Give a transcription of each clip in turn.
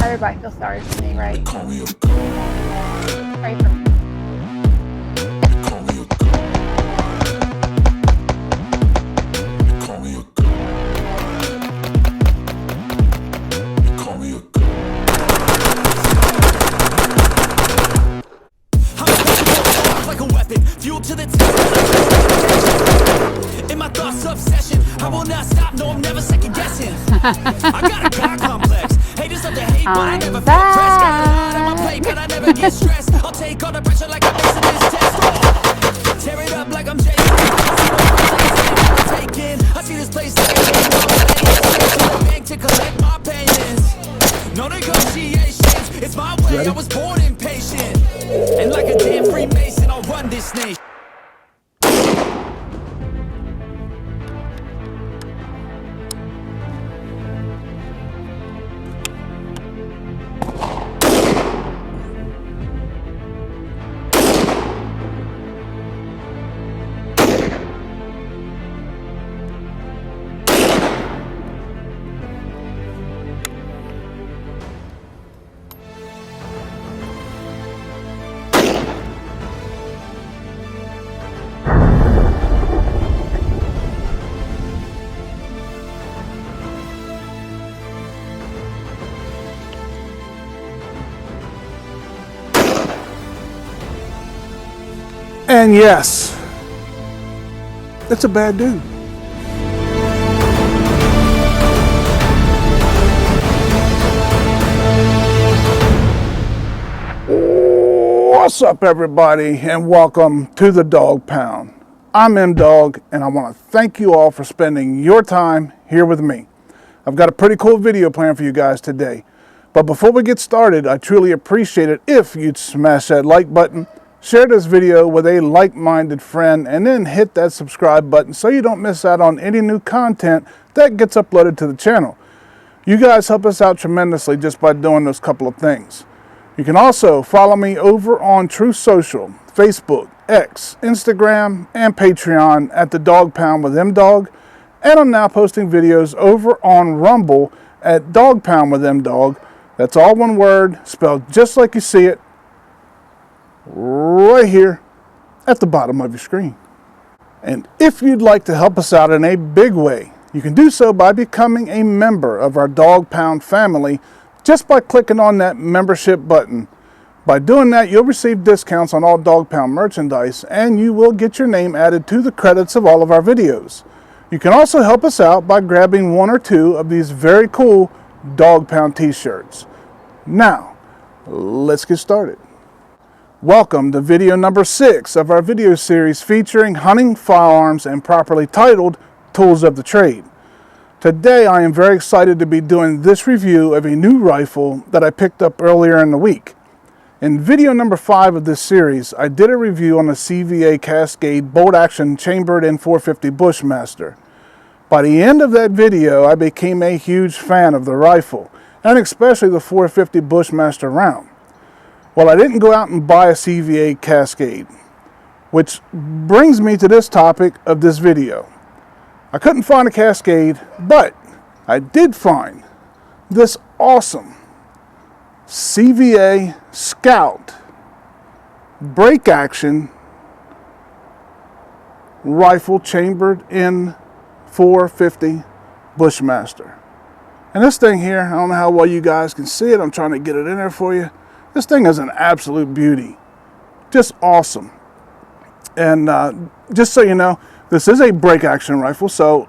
Everybody feels sorry for me, right? Pray for me. Fuel to the top. In my thoughts, obsession. I will not stop. No, I'm never second guessing. I got a God complex. Haters love to hate, but I never feel pressed. Got a lot on my plate, but I never get stressed. I'll take all the pressure like I'm facing this test. Tear it up like I'm Jason. I see this place like a game. To the bank to collect my payments. No negotiations. It's my way. I was born impatient. And like a damn Freemason, I'll run this nation. And yes, it's a bad dude. What's up, everybody, and welcome to the Dog Pound. I'm M-Dog, and I want to thank you all for spending your time here with me. I've got a pretty cool video planned for you guys today. But before we get started, I truly appreciate it if you'd smash that like button, share this video with a like-minded friend, and then hit that subscribe button so you don't miss out on any new content that gets uploaded to the channel. You guys help us out tremendously just by doing those couple of things. You can also follow me over on True Social, Facebook, X, Instagram, and Patreon at the Dog Pound with M-Dog, and I'm now posting videos over on Rumble at Dog Pound with M-Dog. That's all one word, spelled just like you see it, right here at the bottom of your screen. And if you'd like to help us out in a big way, you can do so by becoming a member of our Dog Pound family just by clicking on that membership button. By doing that, you'll receive discounts on all Dog Pound merchandise, and you will get your name added to the credits of all of our videos. You can also help us out by grabbing one or two of these very cool Dog Pound t-shirts. Now, let's get started. Welcome to video number 6 of our video series featuring hunting, firearms, and properly titled Tools of the Trade. Today I am very excited to be doing this review of a new rifle that I picked up earlier in the week. In video number 5 of this series, I did a review on the CVA Cascade bolt action chambered in 450 Bushmaster. By the end of that video, I became a huge fan of the rifle, and especially the 450 Bushmaster round. Well, I didn't go out and buy a CVA Cascade, which brings me to this topic of this video. I couldn't find a Cascade, but I did find this awesome CVA Scout break action rifle chambered in 450 Bushmaster. And this thing here, I don't know how well you guys can see it. I'm trying to get it in there for you. This thing is an absolute beauty. Just awesome. And just so you know, this is a break action rifle. So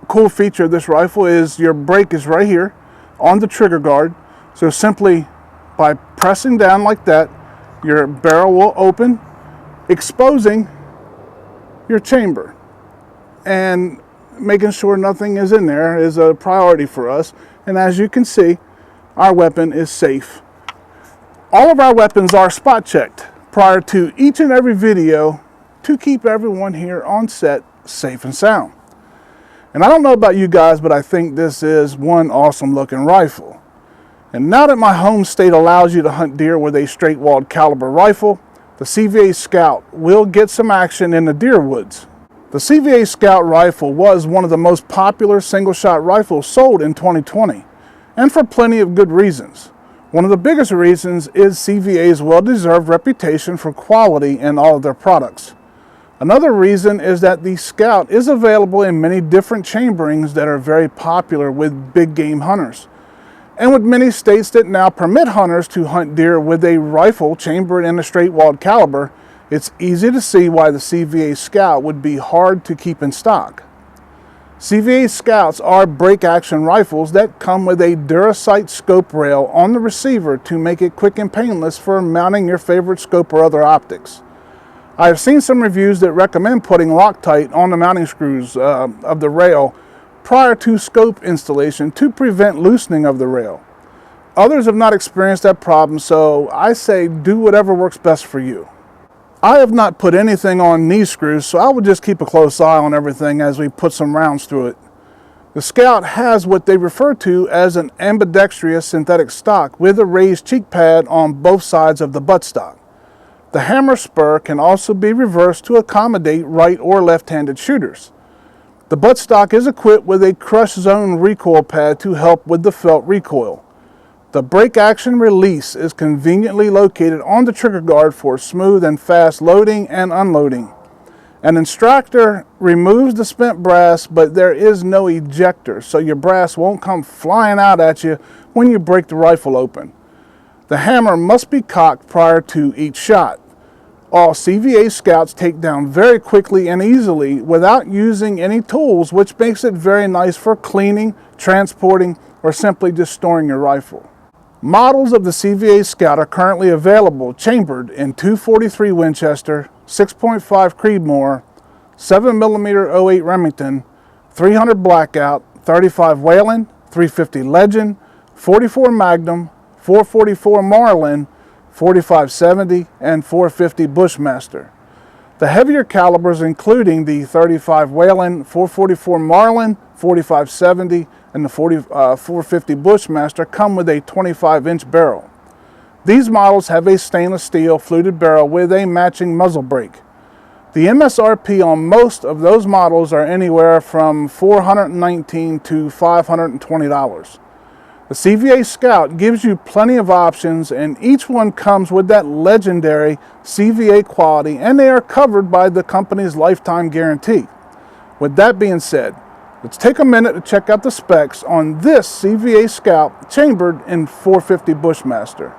cool feature of this rifle is your break is right here on the trigger guard. So simply by pressing down like that, your barrel will open, exposing your chamber. And making sure nothing is in there is a priority for us. And as you can see, our weapon is safe. All of our weapons are spot checked prior to each and every video to keep everyone here on set safe and sound. And I don't know about you guys, but I think this is one awesome looking rifle. And now that my home state allows you to hunt deer with a straight walled caliber rifle, the CVA Scout will get some action in the deer woods. The CVA Scout rifle was one of the most popular single shot rifles sold in 2020, and for plenty of good reasons. One of the biggest reasons is CVA's well-deserved reputation for quality in all of their products. Another reason is that the Scout is available in many different chamberings that are very popular with big game hunters. And with many states that now permit hunters to hunt deer with a rifle chambered in a straight-walled caliber, it's easy to see why the CVA Scout would be hard to keep in stock. CVA Scouts are break-action rifles that come with a Durasight scope rail on the receiver to make it quick and painless for mounting your favorite scope or other optics. I have seen some reviews that recommend putting Loctite on the mounting screws of the rail prior to scope installation to prevent loosening of the rail. Others have not experienced that problem, so I say do whatever works best for you. I have not put anything on these screws, so I will just keep a close eye on everything as we put some rounds through it. The Scout has what they refer to as an ambidextrous synthetic stock with a raised cheek pad on both sides of the buttstock. The hammer spur can also be reversed to accommodate right or left-handed shooters. The buttstock is equipped with a crush zone recoil pad to help with the felt recoil. The break action release is conveniently located on the trigger guard for smooth and fast loading and unloading. An extractor removes the spent brass, but there is no ejector, so your brass won't come flying out at you when you break the rifle open. The hammer must be cocked prior to each shot. All CVA Scouts take down very quickly and easily without using any tools, which makes it very nice for cleaning, transporting, or simply just storing your rifle. Models of the CVA Scout are currently available chambered in .243 Winchester, 6.5 Creedmoor, 7mm 08 Remington, 300 Blackout, 35 Whelen, 350 Legend, 44 Magnum, 444 Marlin, 4570, and 450 Bushmaster. The heavier calibers, including the 35 Whelen, 444 Marlin, 4570, and the 450 Bushmaster, come with a 25-inch barrel. These models have a stainless steel fluted barrel with a matching muzzle brake. The MSRP on most of those models are anywhere from $419 to $520. The CVA Scout gives you plenty of options, and each one comes with that legendary CVA quality, and they are covered by the company's lifetime guarantee. With that being said, let's take a minute to check out the specs on this CVA Scout chambered in 450 Bushmaster.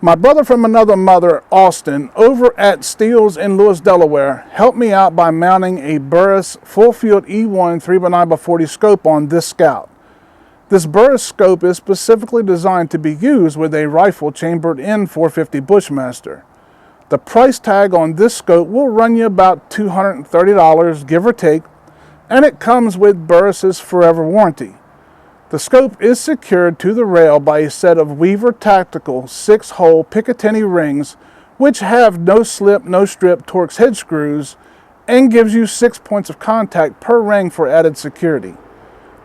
My brother from another mother, Austin, over at STEELE'S in Lewis, Delaware, helped me out by mounting a Burris full-field E1 3x9x40 scope on this Scout. This Burris scope is specifically designed to be used with a rifle chambered in 450 Bushmaster. The price tag on this scope will run you about $230, give or take, and it comes with Burris's forever warranty. The scope is secured to the rail by a set of Weaver Tactical 6-hole Picatinny rings, which have no slip, no strip Torx head screws, and gives you 6 points of contact per ring for added security.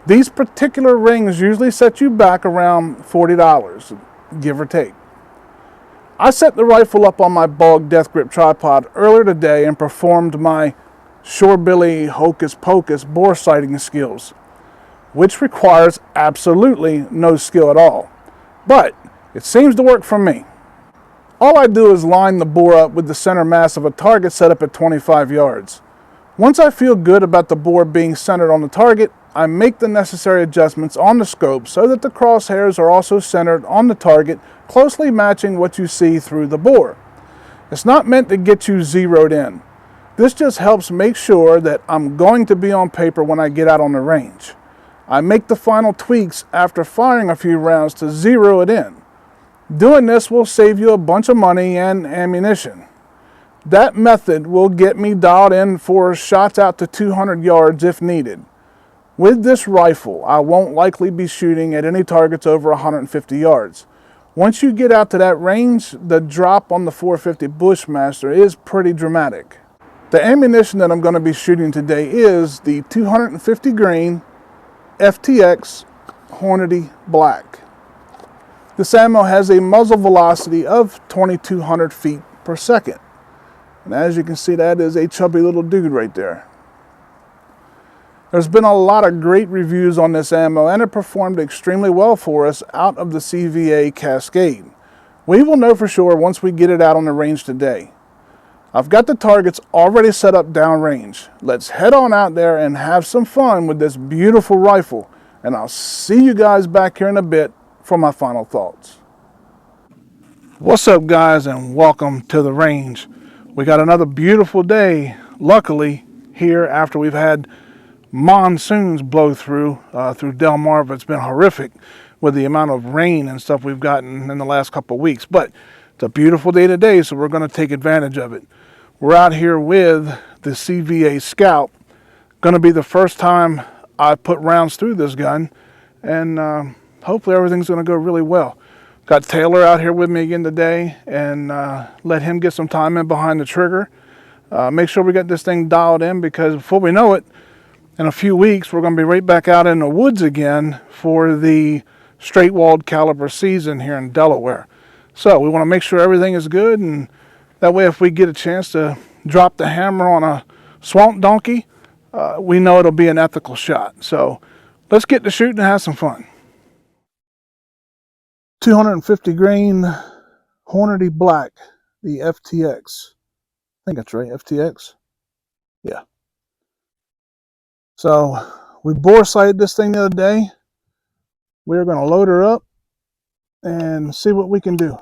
These particular rings usually set you back around $40, give or take. I set the rifle up on my Bog Death Grip tripod earlier today and performed my Shorebilly Hocus Pocus bore sighting skills, which requires absolutely no skill at all. But It seems to work for me. All I do is line the bore up with the center mass of a target set up at 25 yards. Once I feel good about the bore being centered on the target, I make the necessary adjustments on the scope so that the crosshairs are also centered on the target, closely matching what you see through the bore. It's not meant to get you zeroed in. This just helps make sure that I'm going to be on paper when I get out on the range. I make the final tweaks after firing a few rounds to zero it in. Doing this will save you a bunch of money and ammunition. That method will get me dialed in for shots out to 200 yards if needed. With this rifle, I won't likely be shooting at any targets over 150 yards. Once you get out to that range, the drop on the 450 Bushmaster is pretty dramatic. The ammunition that I'm going to be shooting today is the 250 grain FTX Hornady Black. This ammo has a muzzle velocity of 2,200 feet per second. And as you can see, that is a chubby little dude right there. There's been a lot of great reviews on this ammo, and it performed extremely well for us out of the CVA Cascade. We will know for sure once we get it out on the range today. I've got the targets already set up downrange. Let's head on out there and have some fun with this beautiful rifle, and I'll see you guys back here in a bit for my final thoughts. What's up, guys, and welcome to the range. We got another beautiful day, luckily, here after we've had monsoons blow through Del Mar. It's been horrific with the amount of rain and stuff we've gotten in the last couple of weeks. But it's a beautiful day today, so we're going to take advantage of it. We're out here with the CVA Scout. Going to be the first time I put rounds through this gun, and hopefully everything's going to go really well. Got Taylor out here with me again today, and let him get some time in behind the trigger. Make sure we get this thing dialed in, because before we know it, in a few weeks, we're going to be right back out in the woods again for the straight-walled caliber season here in Delaware. So we want to make sure everything is good, and that way if we get a chance to drop the hammer on a swamp donkey, we know it'll be an ethical shot. So let's get to shooting and have some fun. 250 grain Hornady Black, the FTX. I think that's right, FTX. Yeah. So we bore sighted this thing the other day. We're going to load her up and see what we can do.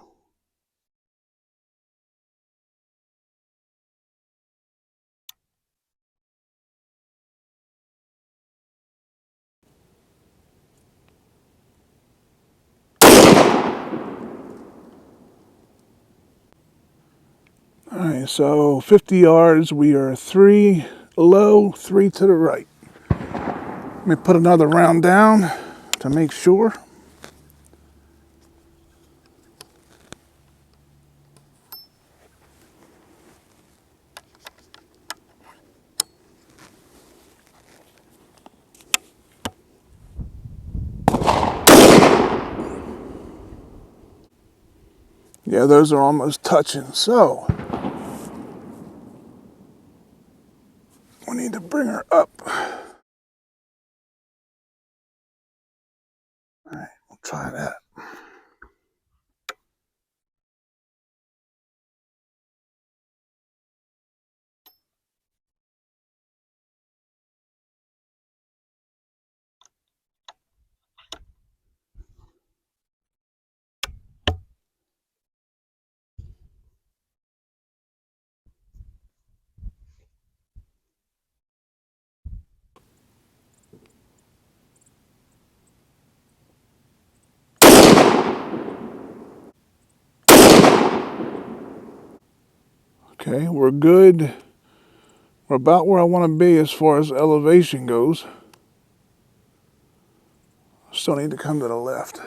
All right, so 50 yards, we are 3 low, 3 to the right. Let me put another round down to make sure. Yeah, those are almost touching, so we need to bring her up. All right, we'll try that. Okay, we're good. We're about where I want to be as far as elevation goes. Still need to come to the left.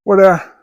We're there.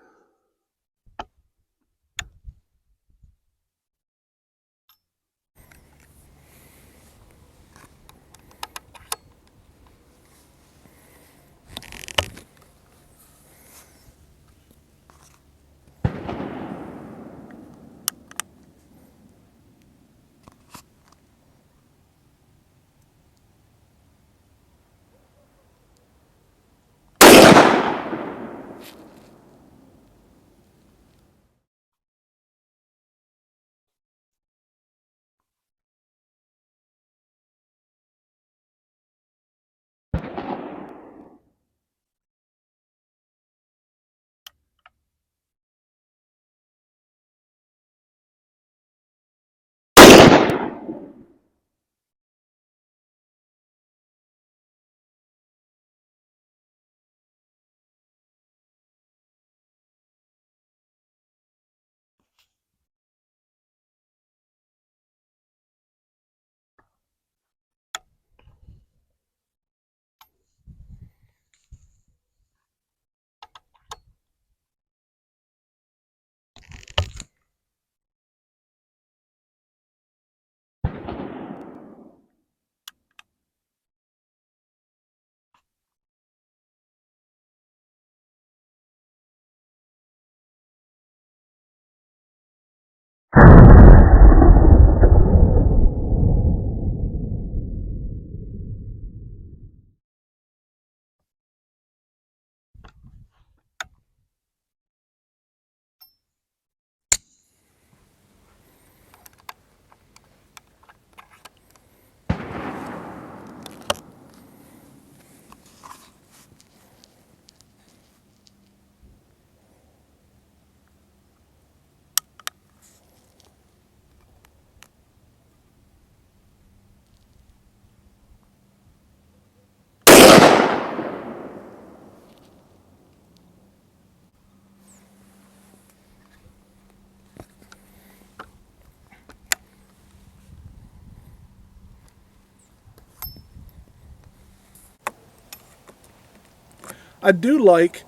I do like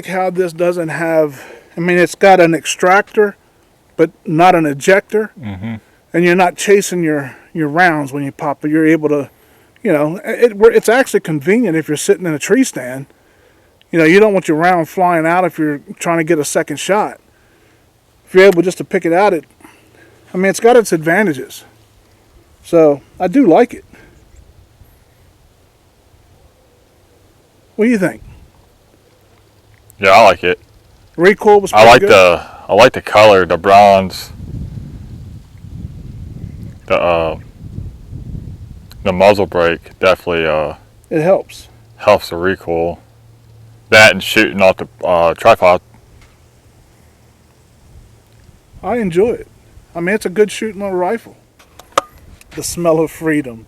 how this doesn't have, I mean, it's got an extractor, but not an ejector. And you're not chasing your rounds when you pop it. You're able to, you know, it's actually convenient if you're sitting in a tree stand. You know, you don't want your round flying out if you're trying to get a second shot. If you're able just to pick it out, I mean, it's got its advantages. So, I do like it. What do you think? Yeah, I like it. Recoil was pretty good. I like the color, the bronze. The muzzle brake definitely It helps. helps the recoil. That and shooting off the tripod. I enjoy it. I mean, it's a good shooting little rifle. The smell of freedom.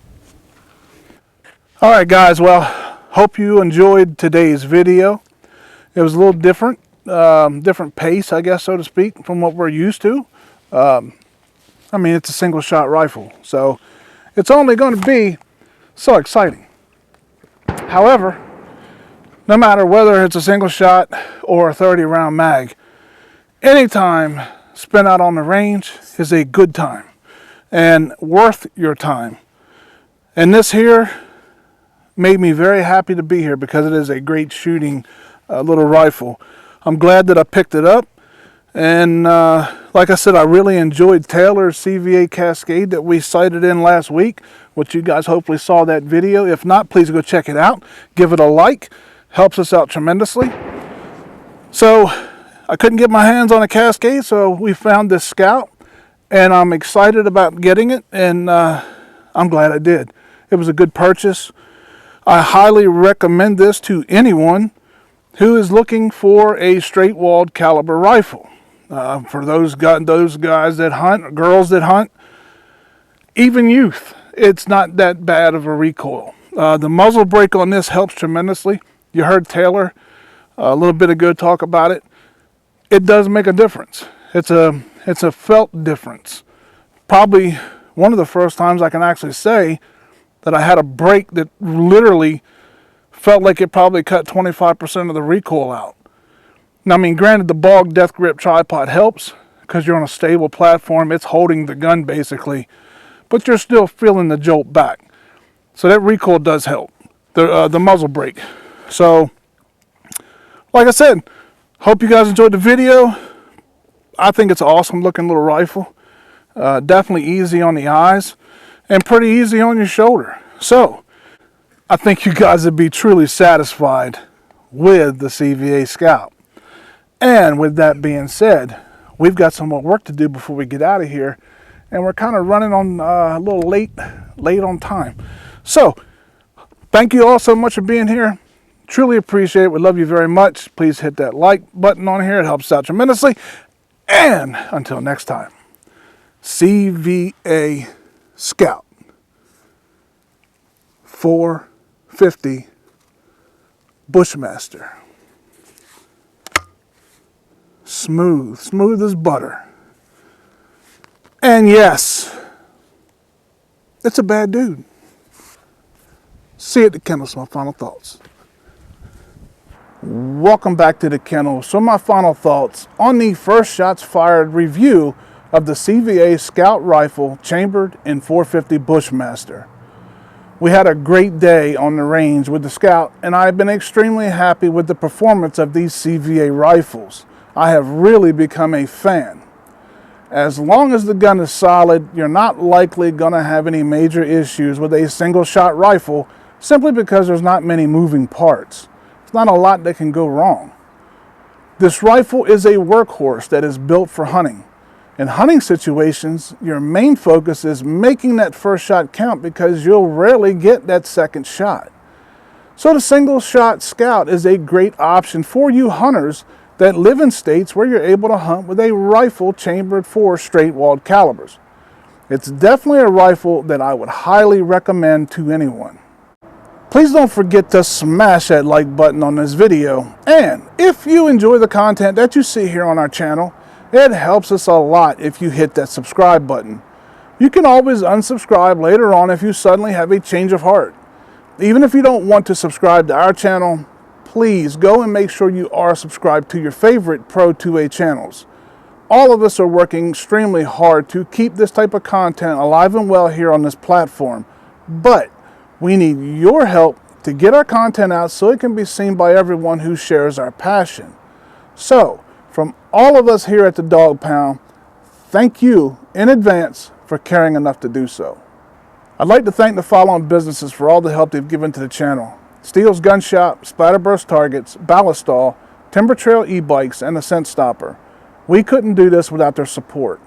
All right, guys. Well, hope you enjoyed today's video. It was a little different, different pace, I guess, so to speak, from what we're used to. I mean, it's a single shot rifle, so it's only going to be so exciting. However, no matter whether it's a single shot or a 30 round mag, anytime spent out on the range is a good time and worth your time. And this here made me very happy to be here because it is a great shooting little rifle. I'm glad that I picked it up. And like I said, I really enjoyed Taylor's CVA Cascade that we sighted in last week, which you guys hopefully saw that video. If not, please go check it out. Give it a like. Helps us out tremendously. So I couldn't get my hands on a Cascade, so we found this Scout, and I'm excited about getting it, and I'm glad I did. It was a good purchase. I highly recommend this to anyone who is looking for a straight-walled caliber rifle. For those guys that hunt, girls that hunt, even youth, it's not that bad of a recoil. The muzzle brake on this helps tremendously. You heard Taylor a little bit ago talk about it. It does make a difference. It's a felt difference. Probably one of the first times I can actually say that I had a brake that literally felt like it probably cut 25% of the recoil out. Now, I mean, granted, the Bog Death Grip tripod helps because you're on a stable platform. It's holding the gun basically, but you're still feeling the jolt back. So that recoil does help, the muzzle brake. So, like I said, hope you guys enjoyed the video. I think it's an awesome looking little rifle. Definitely easy on the eyes and pretty easy on your shoulder. So, I think you guys would be truly satisfied with the CVA Scout. And with that being said, we've got some more work to do before we get out of here, and we're kind of running on a little late on time. So, thank you all so much for being here. Truly appreciate it. We love you very much. Please hit that like button on here. It helps out tremendously. And until next time, CVA Scout 450 Bushmaster. Smooth as butter. And yes, it's a bad dude. See you at the kennel. My final thoughts. Welcome back to the kennel. So my final thoughts on the first shots fired review of the CVA Scout rifle chambered in 450 Bushmaster. We had a great day on the range with the Scout, and I've been extremely happy with the performance of these CVA rifles. I have really become a fan. As long as the gun is solid, you're not likely going to have any major issues with a single shot rifle simply because there's not many moving parts. It's not a lot that can go wrong. This rifle is a workhorse that is built for hunting. In hunting situations, your main focus is making that first shot count because you'll rarely get that second shot. So the single shot Scout is a great option for you hunters that live in states where you're able to hunt with a rifle chambered for straight walled calibers. It's definitely a rifle that I would highly recommend to anyone. Please don't forget to smash that like button on this video, and if you enjoy the content that you see here on our channel, it helps us a lot if you hit that subscribe button. You can always unsubscribe later on if you suddenly have a change of heart. even if you don't want to subscribe to our channel, please go and make sure you are subscribed to your favorite Pro 2A channels. All of us are working extremely hard to keep this type of content alive and well here on this platform, but we need your help to get our content out so it can be seen by everyone who shares our passion. So, from all of us here at the Dog Pound, thank you in advance for caring enough to do so. I'd like to thank the following businesses for all the help they've given to the channel: STEELE'S Gun Shop, Splatterburst Targets, BALLISTOL, TIMBERTRAIL e-bikes, and the Scent Stopper. We couldn't do this without their support.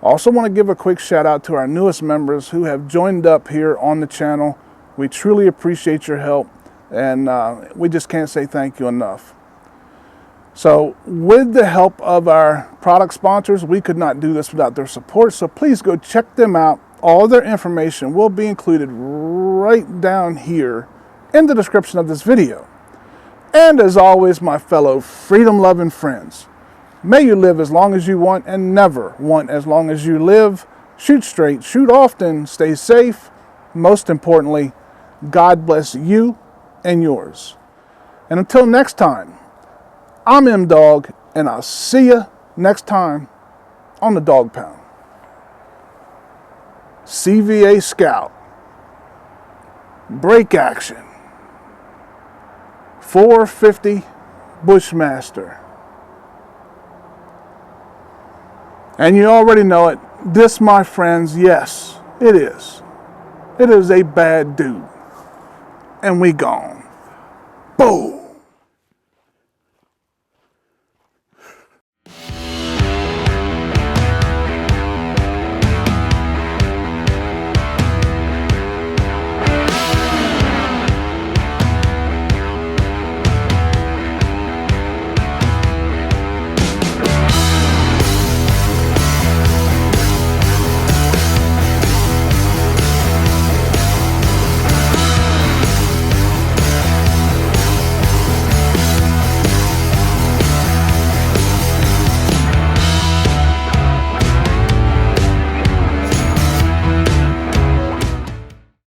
I also want to give a quick shout out to our newest members who have joined up here on the channel. We truly appreciate your help, and we just can't say thank you enough. So with the help of our product sponsors, we could not do this without their support, so please go check them out. All of their information will be included right down here in the description of this video. And as always, my fellow freedom-loving friends, may you live as long as you want and never want as long as you live. Shoot straight, shoot often, stay safe. Most importantly, God bless you and yours. And until next time, I'm M-Dog, and I'll see you next time on the Dog Pound. CVA Scout, Break Action, 450 Bushmaster. And you already know it. This, my friends, yes, it is. It is a bad dude. And we gone. Boom.